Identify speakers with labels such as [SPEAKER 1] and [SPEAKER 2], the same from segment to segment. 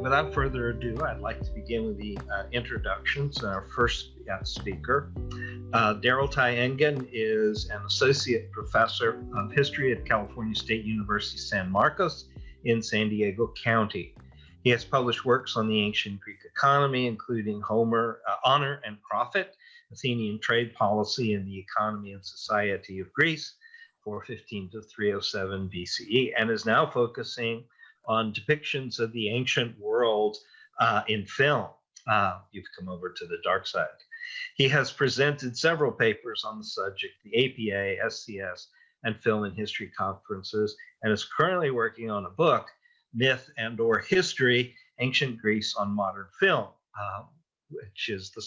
[SPEAKER 1] without further ado, I'd like to begin with the introductions. Our first speaker, Daryl Ty Engen, is an associate professor of history at California State University, San Marcos in San Diego County. He has published works on the ancient Greek economy, including Homer, Honor and Profit, Athenian Trade Policy, and the Economy and Society of Greece, 415 to 307 BCE, and is now focusing on depictions of the ancient world in film. You've come over to the dark side. He has presented several papers on the subject, the APA, SCS, and Film and History conferences, and is currently working on a book, Myth and/or History, Ancient Greece on Modern Film, which is the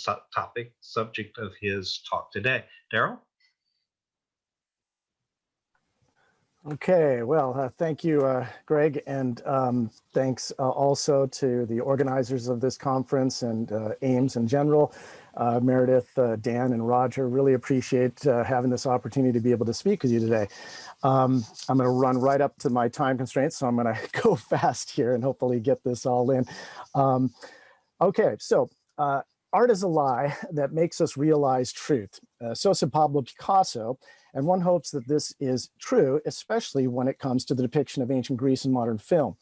[SPEAKER 1] subject of his talk today. Daryl?
[SPEAKER 2] Okay, well, thank you, Greg, and thanks also to the organizers of this conference and Ames in general, Meredith, Dan, and Roger. Really appreciate having this opportunity to be able to speak with you today. I'm going to run right up to my time constraints, so I'm going to go fast here and hopefully get this all in. Okay, so art is a lie that makes us realize truth. So said Pablo Picasso. And one hopes that this is true, especially when it comes to the depiction of ancient Greece in modern film.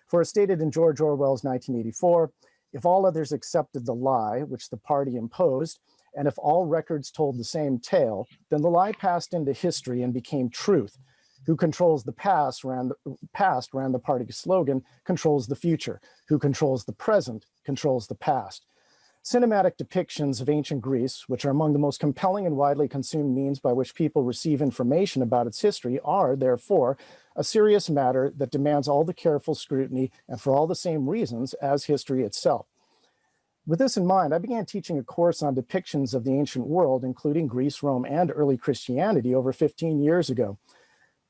[SPEAKER 2] For as stated in George Orwell's 1984, if all others accepted the lie which the party imposed, and if all records told the same tale, then the lie passed into history and became truth. Who controls the past ran the party slogan, controls the future. Who controls the present controls the past. Cinematic depictions of ancient Greece, which are among the most compelling and widely consumed means by which people receive information about its history, are, therefore, a serious matter that demands all the careful scrutiny and for all the same reasons as history itself. With this in mind, I began teaching a course on depictions of the ancient world, including Greece, Rome, and early Christianity over 15 years ago.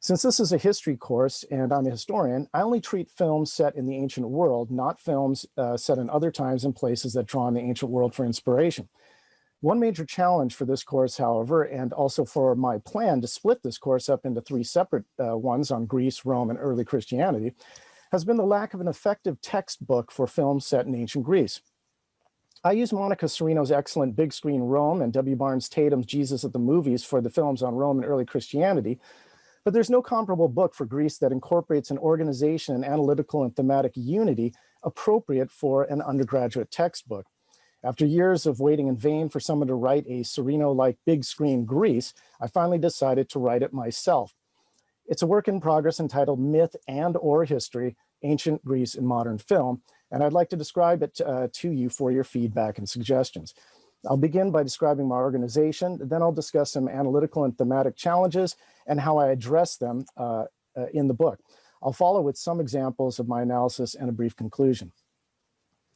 [SPEAKER 2] Since this is a history course and I'm a historian, I only treat films set in the ancient world, not films set in other times and places that draw on the ancient world for inspiration. One major challenge for this course, however, and also for my plan to split this course up into three separate ones on Greece, Rome, and early Christianity, has been the lack of an effective textbook for films set in ancient Greece. I use Monica Serino's excellent Big Screen Rome and W. Barnes Tatum's Jesus at the Movies for the films on Rome and early Christianity, but there's no comparable book for Greece that incorporates an organization and analytical and thematic unity appropriate for an undergraduate textbook. After years of waiting in vain for someone to write a Serino-like Big Screen Greece, I finally decided to write it myself. It's a work in progress entitled Myth and/or History, Ancient Greece in Modern Film, and I'd like to describe it to you for your feedback and suggestions. I'll begin by describing my organization, then I'll discuss some analytical and thematic challenges and how I address them in the book. I'll follow with some examples of my analysis and a brief conclusion.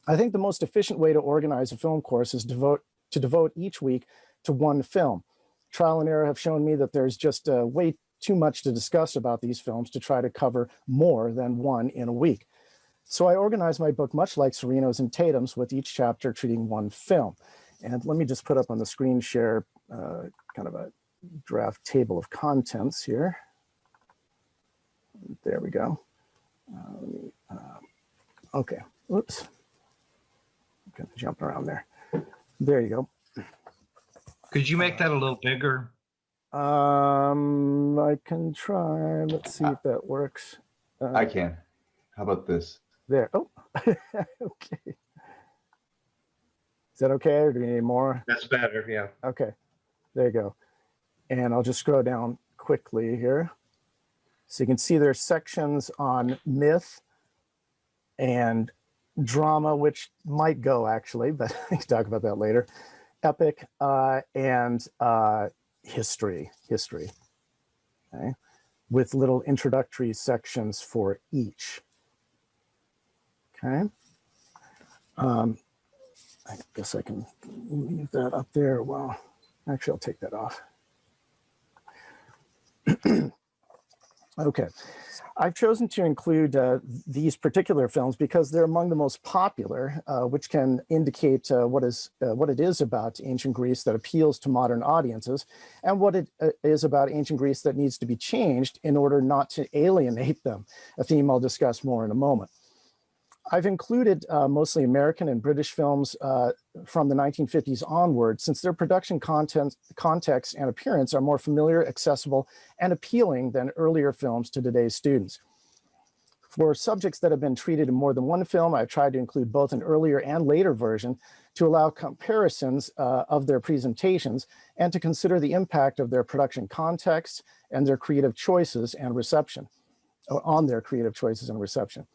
[SPEAKER 2] I think the most efficient way to organize a film course is to devote each week to one film. Trial and error have shown me that there's just way too much to discuss about these films to try to cover more than one in a week. So I organized my book much like Serino's and Tatum's, with each chapter treating one film. And let me just put up on the screen share kind of a draft table of contents here. There we go. Okay, oops. I'm kind of jumping around there. There you go.
[SPEAKER 1] Could you make that a little bigger?
[SPEAKER 2] I can try. Let's see if that works.
[SPEAKER 3] I can. How about this?
[SPEAKER 2] There. Oh, okay. Is that okay, or do you need more?
[SPEAKER 1] That's better, yeah.
[SPEAKER 2] Okay, there you go. And I'll just scroll down quickly here. So you can see there's sections on myth and drama, which might go actually, but we can talk about that later. Epic and history, okay? With little introductory sections for each, okay? I guess I can leave that up there. Well, actually, I'll take that off. Okay, I've chosen to include these particular films because they're among the most popular, which can indicate what it is about ancient Greece that appeals to modern audiences, and what it is about ancient Greece that needs to be changed in order not to alienate them, a theme I'll discuss more in a moment. I've included mostly American and British films from the 1950s onward, since their production context and appearance are more familiar, accessible, and appealing than earlier films to today's students. For subjects that have been treated in more than one film, I've tried to include both an earlier and later version to allow comparisons of their presentations and to consider the impact of their production context and their creative choices and reception, or on their creative choices and reception.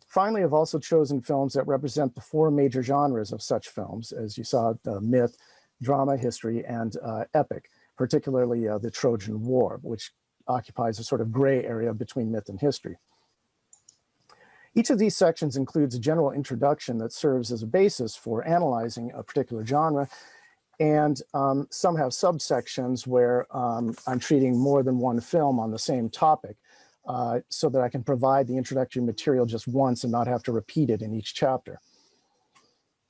[SPEAKER 2] Finally, I've also chosen films that represent the four major genres of such films, as you saw, myth, drama, history, and epic, particularly the Trojan War, which occupies a sort of gray area between myth and history. Each of these sections includes a general introduction that serves as a basis for analyzing a particular genre, and some have subsections where I'm treating more than one film on the same topic, so that I can provide the introductory material just once and not have to repeat it in each chapter.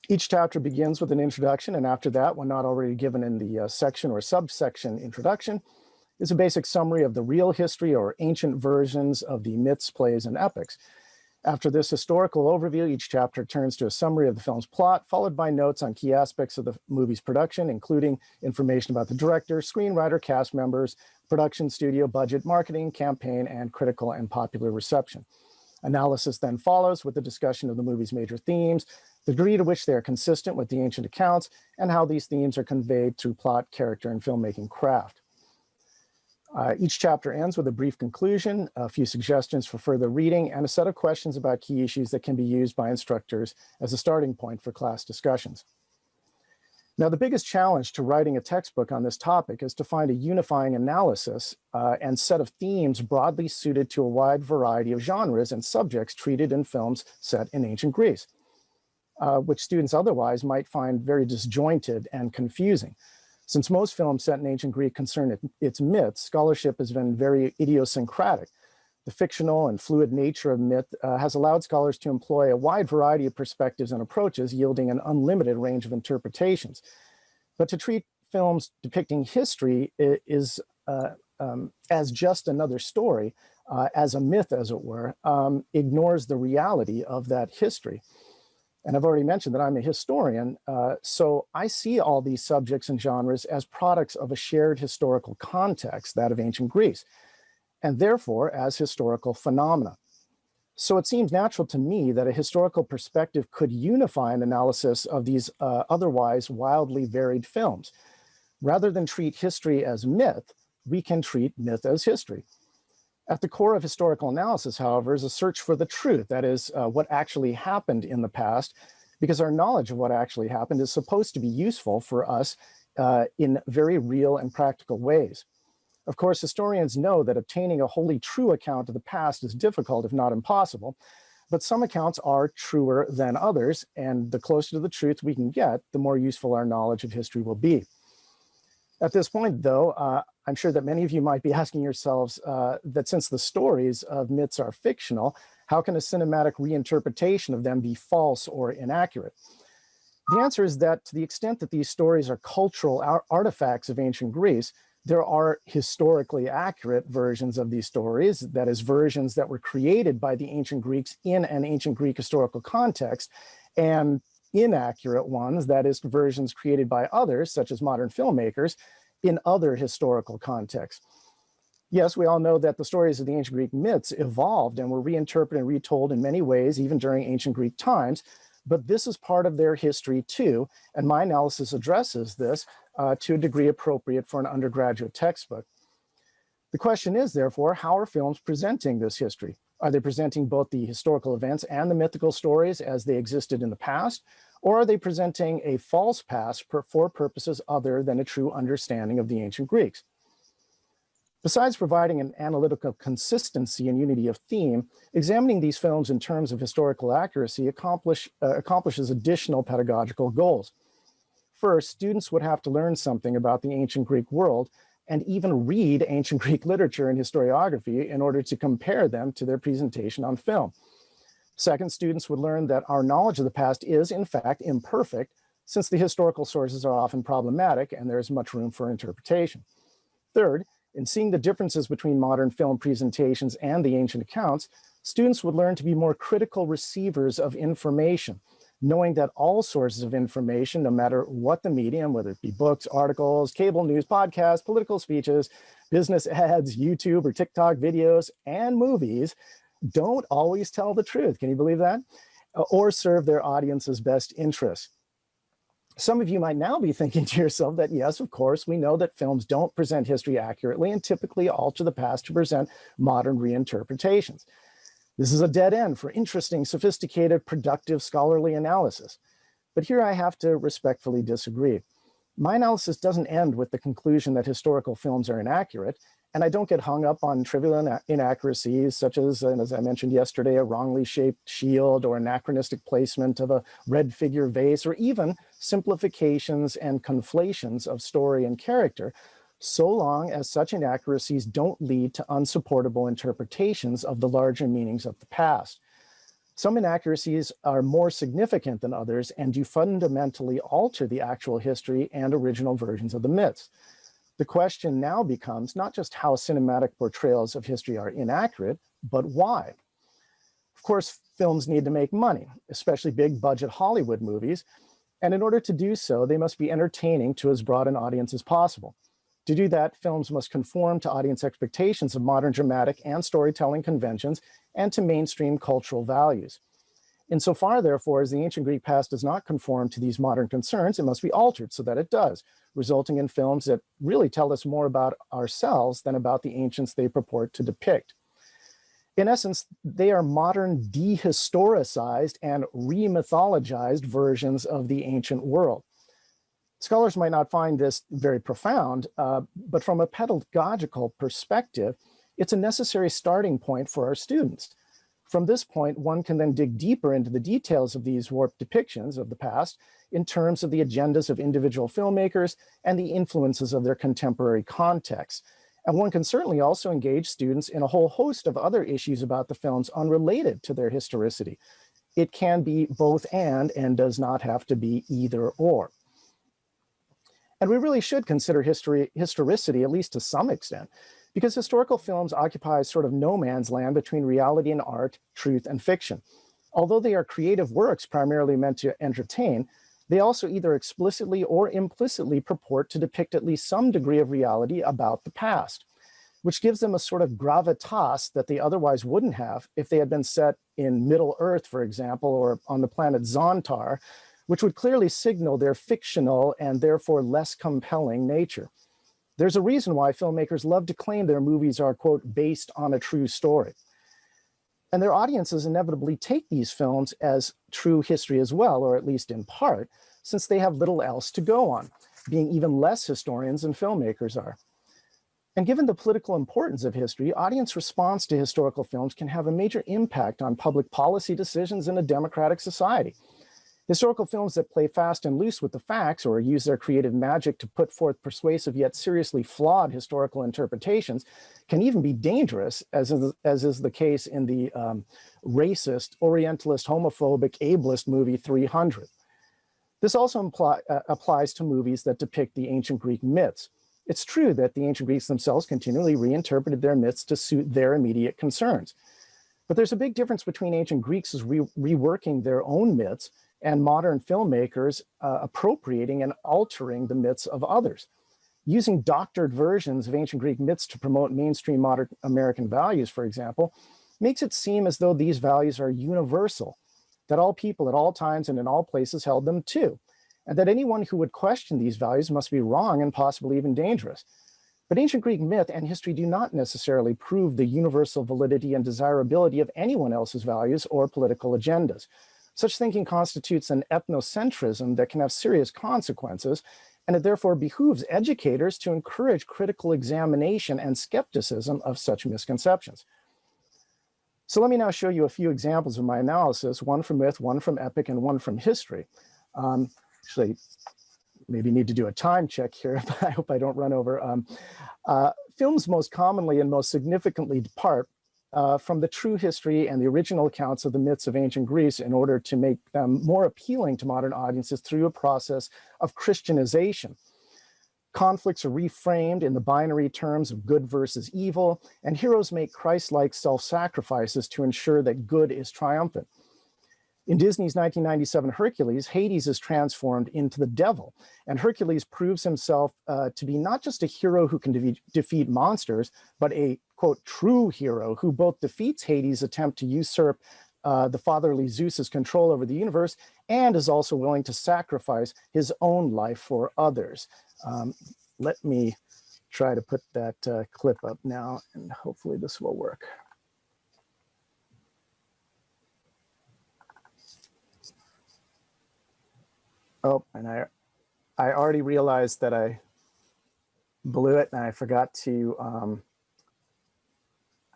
[SPEAKER 2] Each chapter begins with an introduction, and after that, when not already given in the section or subsection introduction, is a basic summary of the real history or ancient versions of the myths, plays, and epics. After this historical overview, each chapter turns to a summary of the film's plot, followed by notes on key aspects of the movie's production, including information about the director, screenwriter, cast members, production studio, budget, marketing, campaign, and critical and popular reception. Analysis then follows with the discussion of the movie's major themes, the degree to which they are consistent with the ancient accounts, and how these themes are conveyed through plot, character, and filmmaking craft. Each chapter ends with a brief conclusion, a few suggestions for further reading, and a set of questions about key issues that can be used by instructors as a starting point for class discussions. Now, the biggest challenge to writing a textbook on this topic is to find a unifying analysis and set of themes broadly suited to a wide variety of genres and subjects treated in films set in ancient Greece, which students otherwise might find very disjointed and confusing. Since most films set in ancient Greek concern its myths, scholarship has been very idiosyncratic. The fictional and fluid nature of myth has allowed scholars to employ a wide variety of perspectives and approaches, yielding an unlimited range of interpretations. But to treat films depicting history is as just another story, as a myth, as it were, ignores the reality of that history. And I've already mentioned that I'm a historian, so I see all these subjects and genres as products of a shared historical context, that of ancient Greece, and therefore as historical phenomena. So it seems natural to me that a historical perspective could unify an analysis of these otherwise wildly varied films. Rather than treat history as myth, we can treat myth as history. At the core of historical analysis, however, is a search for the truth, that is, what actually happened in the past, because our knowledge of what actually happened is supposed to be useful for us in very real and practical ways. Of course, historians know that obtaining a wholly true account of the past is difficult, if not impossible, but some accounts are truer than others, and the closer to the truth we can get, the more useful our knowledge of history will be. At this point, though, I'm sure that many of you might be asking yourselves that since the stories of myths are fictional, how can a cinematic reinterpretation of them be false or inaccurate? The answer is that to the extent that these stories are cultural artifacts of ancient Greece, there are historically accurate versions of these stories, that is, versions that were created by the ancient Greeks in an ancient Greek historical context, and inaccurate ones, that is, versions created by others, such as modern filmmakers, in other historical contexts. Yes, we all know that the stories of the ancient Greek myths evolved and were reinterpreted and retold in many ways, even during ancient Greek times, but this is part of their history too, and my analysis addresses this to a degree appropriate for an undergraduate textbook. The question is, therefore, how are films presenting this history? Are they presenting both the historical events and the mythical stories as they existed in the past, or are they presenting a false past for purposes other than a true understanding of the ancient Greeks? Besides providing an analytical consistency and unity of theme, examining these films in terms of historical accuracy accomplishes additional pedagogical goals. First, students would have to learn something about the ancient Greek world and even read ancient Greek literature and historiography in order to compare them to their presentation on film. Second, students would learn that our knowledge of the past is, in fact, imperfect, since the historical sources are often problematic and there is much room for interpretation. Third, In seeing the differences between modern film presentations and the ancient accounts, students would learn to be more critical receivers of information, knowing that all sources of information, no matter what the medium, whether it be books, articles, cable news, podcasts, political speeches, business ads, YouTube or TikTok videos, and movies, don't always tell the truth. Can you believe that? Or serve their audience's best interests. Some of you might now be thinking to yourself that, yes, of course, we know that films don't present history accurately and typically alter the past to present modern reinterpretations. This is a dead end for interesting, sophisticated, productive, scholarly analysis. But here I have to respectfully disagree. My analysis doesn't end with the conclusion that historical films are inaccurate, and I don't get hung up on trivial inaccuracies such as I mentioned yesterday, a wrongly shaped shield or anachronistic placement of a red figure vase, or even simplifications and conflations of story and character, so long as such inaccuracies don't lead to unsupportable interpretations of the larger meanings of the past. Some inaccuracies are more significant than others and do fundamentally alter the actual history and original versions of the myths. The question now becomes not just how cinematic portrayals of history are inaccurate, but why. Of course, films need to make money, especially big budget Hollywood movies, and in order to do so, they must be entertaining to as broad an audience as possible. To do that, films must conform to audience expectations of modern dramatic and storytelling conventions and to mainstream cultural values. Insofar, therefore, as the ancient Greek past does not conform to these modern concerns, it must be altered so that it does, resulting in films that really tell us more about ourselves than about the ancients they purport to depict. In essence, they are modern dehistoricized and remythologized versions of the ancient world. Scholars might not find this very profound, but from a pedagogical perspective, it's a necessary starting point for our students. From this point, one can then dig deeper into the details of these warped depictions of the past in terms of the agendas of individual filmmakers and the influences of their contemporary context. And one can certainly also engage students in a whole host of other issues about the films unrelated to their historicity. It can be both and does not have to be either or. And we really should consider historicity, at least to some extent, because historical films occupy sort of no man's land between reality and art, truth and fiction. Although they are creative works primarily meant to entertain, they also either explicitly or implicitly purport to depict at least some degree of reality about the past, which gives them a sort of gravitas that they otherwise wouldn't have if they had been set in Middle Earth, for example, or on the planet Zontar, which would clearly signal their fictional and therefore less compelling nature. There's a reason why filmmakers love to claim their movies are, quote, based on a true story. And their audiences inevitably take these films as true history as well, or at least in part, since they have little else to go on, being even less historians than filmmakers are. And given the political importance of history, audience response to historical films can have a major impact on public policy decisions in a democratic society. Historical films that play fast and loose with the facts or use their creative magic to put forth persuasive yet seriously flawed historical interpretations can even be dangerous, as is the case in the racist, orientalist, homophobic, ableist movie 300. This also applies to movies that depict the ancient Greek myths. It's true that the ancient Greeks themselves continually reinterpreted their myths to suit their immediate concerns. But there's a big difference between ancient Greeks reworking their own myths and modern filmmakers appropriating and altering the myths of others. Using doctored versions of ancient Greek myths to promote mainstream modern American values, for example, makes it seem as though these values are universal, that all people at all times and in all places held them too, and that anyone who would question these values must be wrong and possibly even dangerous. But ancient Greek myth and history do not necessarily prove the universal validity and desirability of anyone else's values or political agendas. Such thinking constitutes an ethnocentrism that can have serious consequences, and it therefore behooves educators to encourage critical examination and skepticism of such misconceptions. So let me now show you a few examples of my analysis, one from myth, one from epic, and one from history. Actually, maybe need to do a time check here, but I hope I don't run over. Films most commonly and most significantly depart from the true history and the original accounts of the myths of ancient Greece in order to make them more appealing to modern audiences through a process of Christianization. Conflicts are reframed in the binary terms of good versus evil, and heroes make Christ-like self-sacrifices to ensure that good is triumphant. In Disney's 1997 Hercules, Hades is transformed into the devil, and Hercules proves himself to be not just a hero who can defeat monsters, but a, quote, true hero who both defeats Hades' attempt to usurp the fatherly Zeus's control over the universe and is also willing to sacrifice his own life for others. Let me try to put that clip up now, and hopefully this will work. Oh, and I already realized that I blew it, and I forgot to,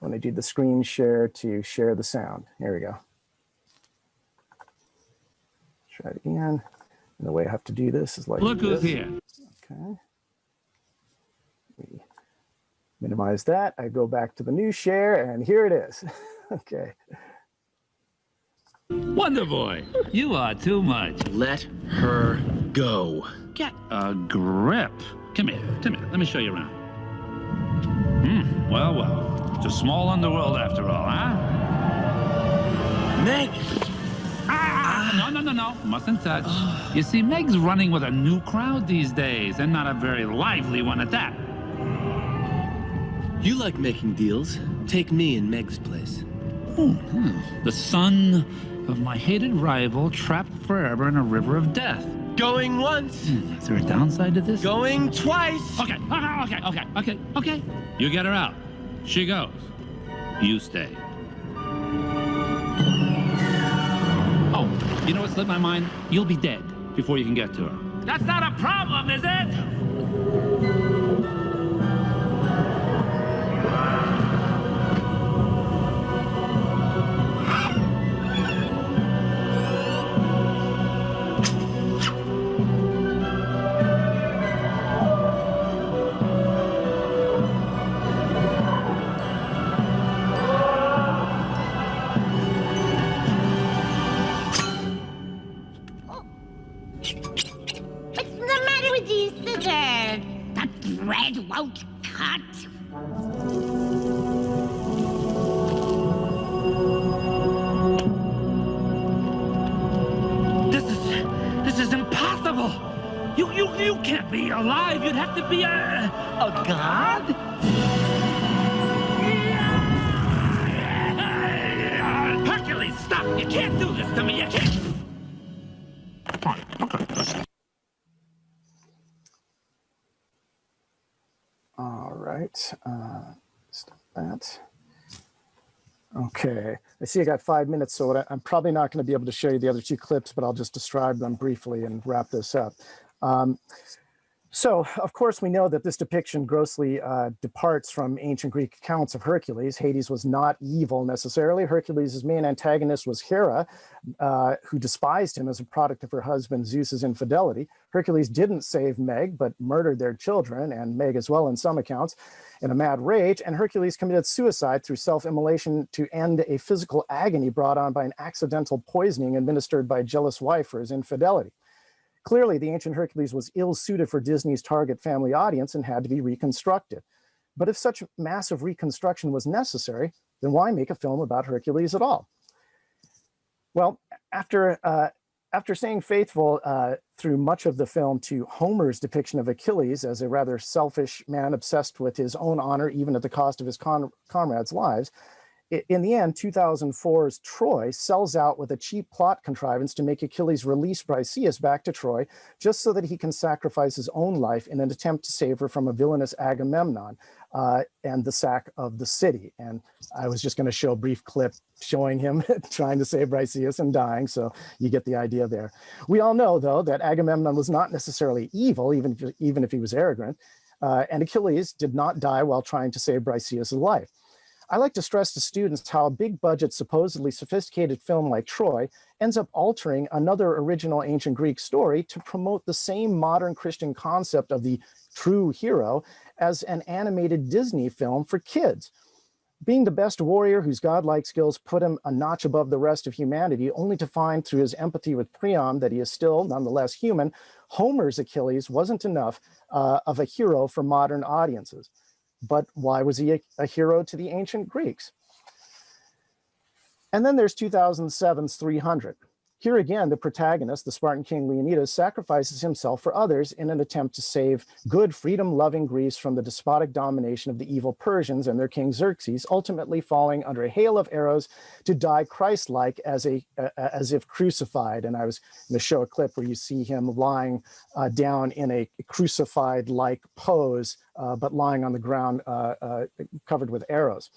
[SPEAKER 2] when I do the screen share, to share the sound. Here we go. Try it again. And the way I have to do this is like
[SPEAKER 4] Look
[SPEAKER 2] this.
[SPEAKER 4] who's here.
[SPEAKER 2] Okay. We minimize that. I go back to the new share, and here it is. Okay.
[SPEAKER 4] Wonder Boy, you are too much.
[SPEAKER 5] Let her go.
[SPEAKER 4] Get a grip. Come here. Let me show you around. Well. It's a small underworld after all, huh?
[SPEAKER 5] Meg!
[SPEAKER 4] No. Mustn't touch. You see, Meg's running with a new crowd these days, and not a very lively one at that.
[SPEAKER 5] You like making deals. Take me in Meg's place.
[SPEAKER 4] The son of my hated rival trapped forever in a river of death.
[SPEAKER 5] Going once.
[SPEAKER 4] Is there a downside to this?
[SPEAKER 5] Going twice.
[SPEAKER 4] Okay. You get her out. She goes. You stay. Oh, you know what slipped my mind? You'll be dead before you can get to her. That's not a problem, is it?
[SPEAKER 6] Won't cut.
[SPEAKER 4] This is impossible. You can't be alive. You'd have to be a god. Hercules, stop! You can't do this to me. You can't.
[SPEAKER 2] All right, stop that. Okay, I see I got 5 minutes, so I'm probably not going to be able to show you the other two clips, but I'll just describe them briefly and wrap this up. So, of course, we know that this depiction grossly departs from ancient Greek accounts of Hercules. Hades was not evil necessarily. Hercules' main antagonist was Hera, who despised him as a product of her husband Zeus's infidelity. Hercules didn't save Meg, but murdered their children, and Meg as well in some accounts, in a mad rage. And Hercules committed suicide through self-immolation to end a physical agony brought on by an accidental poisoning administered by a jealous wife for his infidelity. Clearly, the ancient Hercules was ill-suited for Disney's target family audience and had to be reconstructed. But if such massive reconstruction was necessary, then why make a film about Hercules at all? Well, after staying faithful through much of the film to Homer's depiction of Achilles as a rather selfish man obsessed with his own honor, even at the cost of his comrades' lives, in the end, 2004's Troy sells out with a cheap plot contrivance to make Achilles release Briseis back to Troy just so that he can sacrifice his own life in an attempt to save her from a villainous Agamemnon and the sack of the city. And I was just going to show a brief clip showing him trying to save Briseis and dying, so you get the idea there. We all know, though, that Agamemnon was not necessarily evil, even if he was arrogant, and Achilles did not die while trying to save Briseis' life. I like to stress to students how a big budget, supposedly sophisticated film like Troy ends up altering another original ancient Greek story to promote the same modern Christian concept of the true hero as an animated Disney film for kids. Being the best warrior whose godlike skills put him a notch above the rest of humanity, only to find through his empathy with Priam that he is still nonetheless human, Homer's Achilles wasn't enough of a hero for modern audiences. But why was he a hero to the ancient Greeks? And then there's 2007's 300. Here again, the protagonist, the Spartan king Leonidas, sacrifices himself for others in an attempt to save good, freedom-loving Greece from the despotic domination of the evil Persians and their king Xerxes, ultimately falling under a hail of arrows to die Christ-like as if crucified. And I was going to show a clip where you see him lying down in a crucified-like pose, but lying on the ground covered with arrows.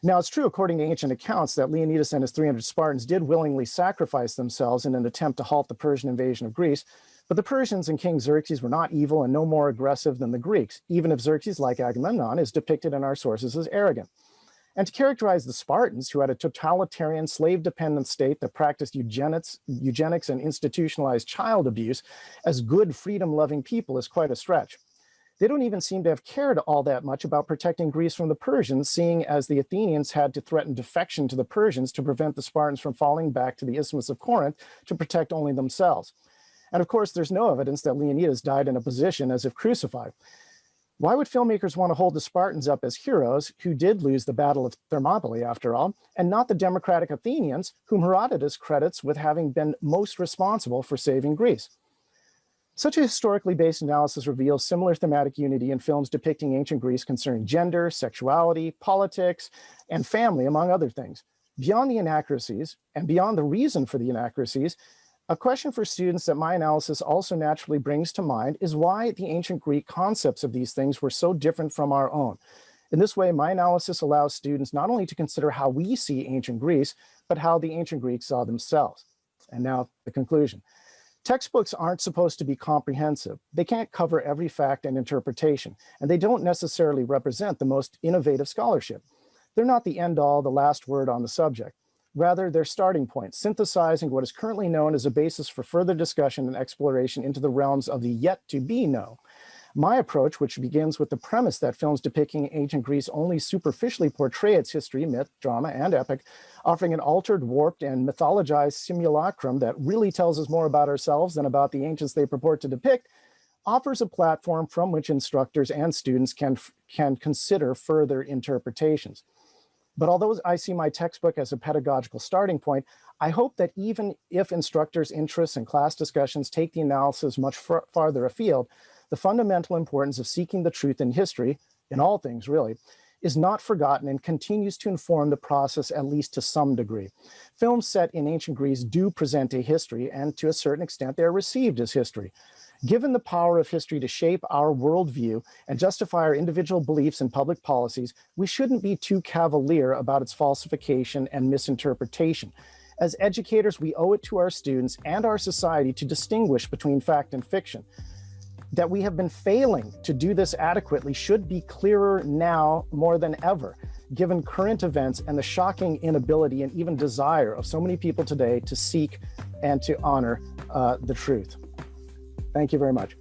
[SPEAKER 2] Now, it's true, according to ancient accounts, that Leonidas and his 300 Spartans did willingly sacrifice themselves in an attempt to halt the Persian invasion of Greece, but the Persians and King Xerxes were not evil and no more aggressive than the Greeks, even if Xerxes, like Agamemnon, is depicted in our sources as arrogant. And to characterize the Spartans, who had a totalitarian, slave-dependent state that practiced eugenics and institutionalized child abuse, as good, freedom-loving people is quite a stretch. They don't even seem to have cared all that much about protecting Greece from the Persians, seeing as the Athenians had to threaten defection to the Persians to prevent the Spartans from falling back to the Isthmus of Corinth to protect only themselves. And of course, there's no evidence that Leonidas died in a position as if crucified. Why would filmmakers want to hold the Spartans up as heroes, who did lose the Battle of Thermopylae after all, and not the democratic Athenians, whom Herodotus credits with having been most responsible for saving Greece? Such a historically based analysis reveals similar thematic unity in films depicting ancient Greece concerning gender, sexuality, politics, and family, among other things. Beyond the inaccuracies, and beyond the reason for the inaccuracies, a question for students that my analysis also naturally brings to mind is why the ancient Greek concepts of these things were so different from our own. In this way, my analysis allows students not only to consider how we see ancient Greece, but how the ancient Greeks saw themselves. And now the conclusion. Textbooks aren't supposed to be comprehensive. They can't cover every fact and interpretation, and they don't necessarily represent the most innovative scholarship. They're not the end-all, the last word on the subject. Rather, they're starting points, synthesizing what is currently known as a basis for further discussion and exploration into the realms of the yet-to-be-known. My approach, which begins with the premise that films depicting ancient Greece only superficially portray its history, myth, drama, and epic, offering an altered, warped, and mythologized simulacrum that really tells us more about ourselves than about the ancients they purport to depict, offers a platform from which instructors and students can consider further interpretations. But although I see my textbook as a pedagogical starting point, I hope that even if instructors' interests and class discussions take the analysis much farther afield, the fundamental importance of seeking the truth in history, in all things really, is not forgotten and continues to inform the process at least to some degree. Films set in ancient Greece do present a history, and to a certain extent they are received as history. Given the power of history to shape our worldview and justify our individual beliefs and public policies, we shouldn't be too cavalier about its falsification and misinterpretation. As educators, we owe it to our students and our society to distinguish between fact and fiction. That we have been failing to do this adequately should be clearer now more than ever, given current events and the shocking inability and even desire of so many people today to seek and to honor the truth. Thank you very much.